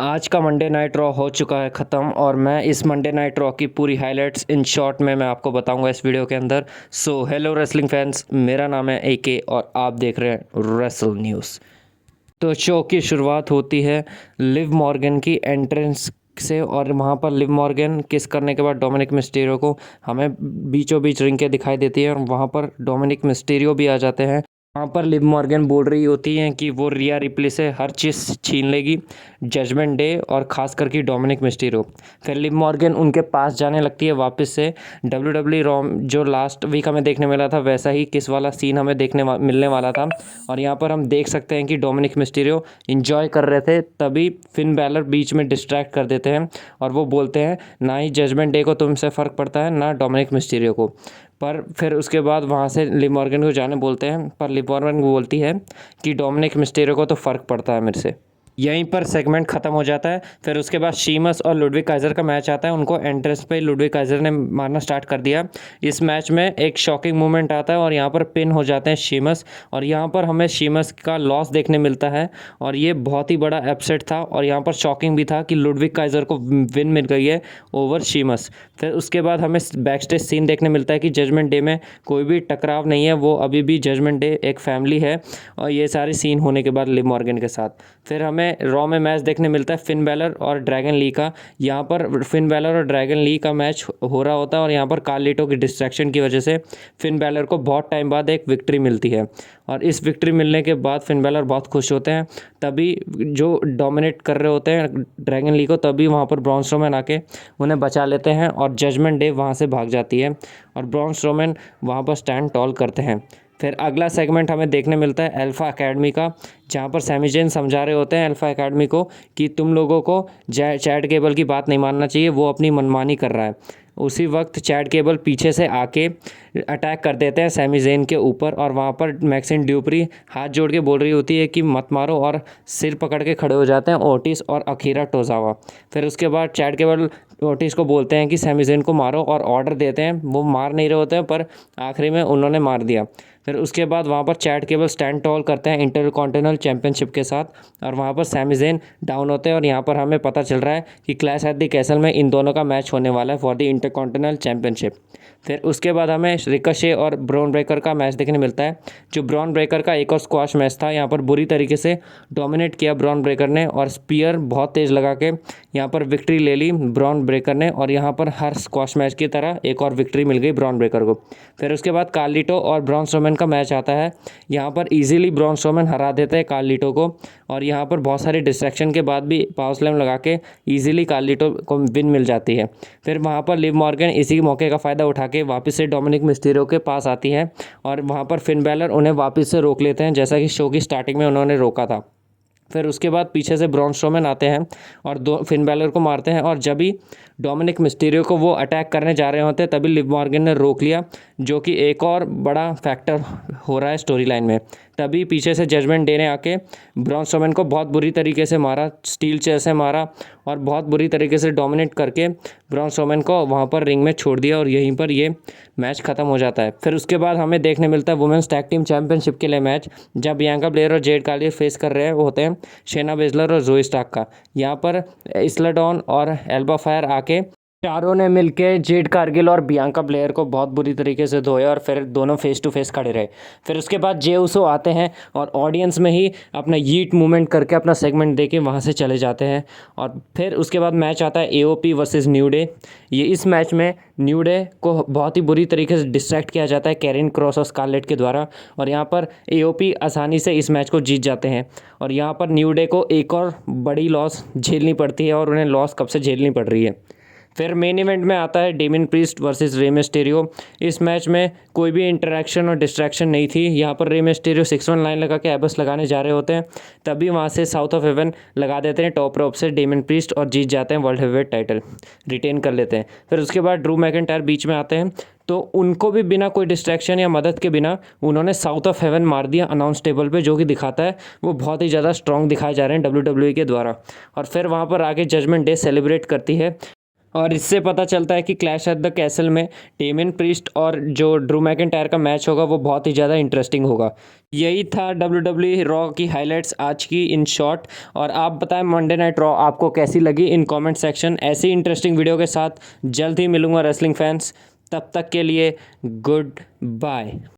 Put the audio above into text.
आज का Monday night raw हो चुका है ख़त्म और मैं इस मंडे नाइट रॉ की पूरी हाइलाइट्स इन शॉर्ट में मैं आपको बताऊंगा इस वीडियो के अंदर। सो हेलो रेसलिंग फैंस, मेरा नाम है AK और आप देख रहे हैं रेसल न्यूज़। तो शो की शुरुआत होती है लिव मॉर्गन की एंट्रेंस से और वहाँ पर लिव मॉर्गन किस करने के बाद डोमिनिक मिस्टीरियो को हमें बीचों बीच रिंग के दिखाई देती है और वहाँ पर डोमिनिक मिस्टीरियो भी आ जाते हैं। वहाँ पर लिव मॉर्गन बोल रही होती हैं कि वो रिया रिप्ले से हर चीज़ छीन लेगी, जजमेंट डे और ख़ास करके डोमिनिक मिस्टीरियो। फिर लिव मॉर्गन उनके पास जाने लगती है वापस से। WWE रॉ जो लास्ट वीक हमें देखने मिला था वैसा ही किस वाला सीन हमें मिलने वाला था और यहाँ पर हम देख सकते हैं कि डोमिनिक मिस्टीरियो इंजॉय कर रहे थे, तभी फिन बैलर बीच में डिस्ट्रैक्ट कर देते हैं और वो बोलते हैं ना ही जजमेंट डे को तुमसे फ़र्क पड़ता है ना डोमिनिक मिस्टीरियो को। पर फिर उसके बाद वहाँ से लिव मॉर्गन को जाने बोलते हैं, पर लिव मॉर्गन बोलती है कि डोमिनिक मिस्टीरियो को तो फ़र्क पड़ता है मेरे से। यहीं पर सेगमेंट ख़त्म हो जाता है। फिर उसके बाद शीमस और लुडविग काइज़र का मैच आता है। उनको एंट्रेंस पे लुडविग काइज़र ने मारना स्टार्ट कर दिया। इस मैच में एक शॉकिंग मूवमेंट आता है और यहाँ पर पिन हो जाते हैं शीमस और यहाँ पर हमें शीमस का लॉस देखने मिलता है और ये बहुत ही बड़ा अपसेट था और यहाँ पर शॉकिंग भी था कि लुडविग काइज़र को विन मिल गई है ओवर शीमस। फिर उसके बाद हमें बैक स्टेज सीन देखने मिलता है कि जजमेंट डे में कोई भी टकराव नहीं है, वो अभी भी जजमेंट डे एक फैमिली है और ये सारे सीन होने के बाद लिव मॉर्गन के साथ फिर हमें रॉ में मैच देखने मिलता है फिन बैलर और ड्रैगन ली का। यहाँ पर फिन बैलर और ड्रैगन ली का मैच हो रहा होता है और यहाँ पर कार्लिटो की डिस्ट्रैक्शन की वजह से फिन बैलर को बहुत टाइम बाद एक विक्ट्री मिलती है और इस विक्ट्री मिलने के बाद फिन बैलर बहुत खुश होते हैं। तभी जो डोमिनेट कर रहे होते हैं ड्रैगन ली को, तभी वहाँ पर ब्रॉन स्ट्रोमैन आके उन्हें बचा लेते हैं और जजमेंट डे वहाँ से भाग जाती है और ब्रॉन स्ट्रोमैन वहाँ पर स्टैंड टॉल करते हैं। फिर अगला सेगमेंट हमें देखने मिलता है अल्फा एकेडमी का, जहाँ पर सैमी ज़ेन समझा रहे होते हैं अल्फा एकेडमी को कि तुम लोगों को चैट केबल की बात नहीं मानना चाहिए, वो अपनी मनमानी कर रहा है। उसी वक्त चैट केबल पीछे से आके अटैक कर देते हैं सैमी ज़ेन के ऊपर और वहाँ पर मैक्सिन ड्यूपरी हाथ जोड़ के बोल रही होती है कि मत मारो और सिर पकड़ के खड़े हो जाते हैं ओटिस और अकीरा टोजावा। फिर उसके बाद चैट केबल ओटिस को बोलते हैं कि सैमी ज़ेन को मारो और ऑर्डर देते हैं। वो मार नहीं रहे होते हैं पर आखिरी में उन्होंने मार दिया। फिर उसके बाद वहाँ पर चैट केबल स्टैंड टॉल करते हैं इंटरकॉन्टिनेंटल चैंपियनशिप के साथ और वहाँ पर सैमी ज़ेन डाउन होते हैं और यहाँ पर हमें पता चल रहा है कि क्लैश एट द कैसल में इन दोनों का मैच होने वाला है फॉर द इंटरकॉन्टिनेंटल चैंपियनशिप। फिर उसके बाद हमें रिकोशे और ब्रॉन ब्रेकर का मैच देखने मिलता है। जो ब्रॉन ब्रेकर का एक और स्क्वाश मैच था, यहाँ पर बुरी तरीके से डोमिनेट किया ब्रॉन ब्रेकर ने और स्पीयर बहुत तेज़ लगा के यहाँ पर विक्ट्री ले ली ब्रॉन ब्रेकर ने और यहाँ पर हर स्क्वाश मैच की तरह एक और विक्ट्री मिल गई ब्रॉन ब्रेकर को। फिर उसके बाद कार्लिटो और ब्रॉन स्ट्रोमैन का मैच आता है। यहाँ पर इजीली ब्रॉन स्ट्रोमैन हरा देते हैं कार्लिटो को और यहाँ पर बहुत सारे डिस्ट्रैक्शन के बाद भी पावर स्लैम लगा के इजीली कार्लिटो को विन मिल जाती है। फिर वहाँ पर लिव मॉर्गन इसी मौके का फ़ायदा उठा के वापस से डोमिनिक मिस्टीरियो के पास आती है और वहाँ पर फिन बैलर उन्हें वापस से रोक लेते हैं, जैसा कि शो की स्टार्टिंग में उन्होंने रोका था। फिर उसके बाद पीछे से ब्रॉन स्ट्रोमैन आते हैं और दो फिन बैलर को मारते हैं और जब ही डोमिनिक मिस्टीरियो को वो अटैक करने जा रहे होते हैं तभी लिव मॉर्गन ने रोक लिया, जो कि एक और बड़ा फैक्टर हो रहा है स्टोरी लाइन में। तभी पीछे से जजमेंट डे ने आके ब्रॉन स्ट्रोमैन को बहुत बुरी तरीके से मारा, स्टील चेयर से मारा और बहुत बुरी तरीके से डोमिनेट करके ब्रॉन स्ट्रोमैन को वहाँ पर रिंग में छोड़ दिया और यहीं पर ये मैच ख़त्म हो जाता है। फिर उसके बाद हमें देखने मिलता है वुमेंस टैग टीम चैंपियनशिप के लिए मैच, जब बियांका ब्लेयर और जेड कार्गिल फेस कर रहे होते हैं शेना बेजलर और जोई स्टार्क का। यहाँ पर इस्ला डॉन और एल्बा फायर आके चारों ने मिलके जेड कार्गिल और बियांका ब्लेयर को बहुत बुरी तरीके से धोया और फिर दोनों फेस टू फेस खड़े रहे। फिर उसके बाद जे उसो आते हैं और ऑडियंस में ही अपना यीट मूवमेंट करके अपना सेगमेंट देके वहाँ से चले जाते हैं और फिर उसके बाद मैच आता है AOP वर्सेस न्यू डे। ये इस मैच में न्यू डे को बहुत ही बुरी तरीके से डिस्ट्रैक्ट किया जाता है कैरिन क्रॉस और स्कारलेट के द्वारा और यहाँ पर AOP आसानी से इस मैच को जीत जाते हैं और यहाँ पर न्यू डे को एक और बड़ी लॉस झेलनी पड़ती है और उन्हें लॉस कब से झेलनी पड़ रही है। फिर मेन इवेंट में आता है Damien priest versus Rey Mysterio. इस मैच में कोई भी इंटरेक्शन और डिस्ट्रैक्शन नहीं थी। यहाँ पर रे मिस्टीरियो 619 लगा के एबस लगाने जा रहे होते हैं, तभी वहाँ से साउथ ऑफ हेवन लगा देते हैं टॉप रोप से डेमियन प्रीस्ट और जीत जाते हैं वर्ल्ड हेवीवेट टाइटल, रिटेन कर लेते हैं। फिर उसके बाद ड्रू मैकिंटायर बीच में आते हैं तो उनको भी बिना कोई डिस्ट्रैक्शन या मदद के बिना उन्होंने साउथ ऑफ हेवन मार दिया अनाउंस टेबल पे, जो कि दिखाता है वो बहुत ही ज़्यादा स्ट्रॉन्ग दिखाए जा रहे हैं WWE के द्वारा। और फिर वहाँ पर आगे जजमेंट डे सेलिब्रेट करती है और इससे पता चलता है कि क्लैश एट द कैसल में डेमियन प्रीस्ट और जो ड्रू मैकिंटायर का मैच होगा वो बहुत ही ज़्यादा इंटरेस्टिंग होगा। यही था WWE रॉ की हाइलाइट्स आज की इन शॉर्ट। और आप बताएं मंडे नाइट रॉ आपको कैसी लगी इन कमेंट सेक्शन। ऐसी इंटरेस्टिंग वीडियो के साथ जल्द ही मिलूंगा रेसलिंग फैंस, तब तक के लिए गुड बाय।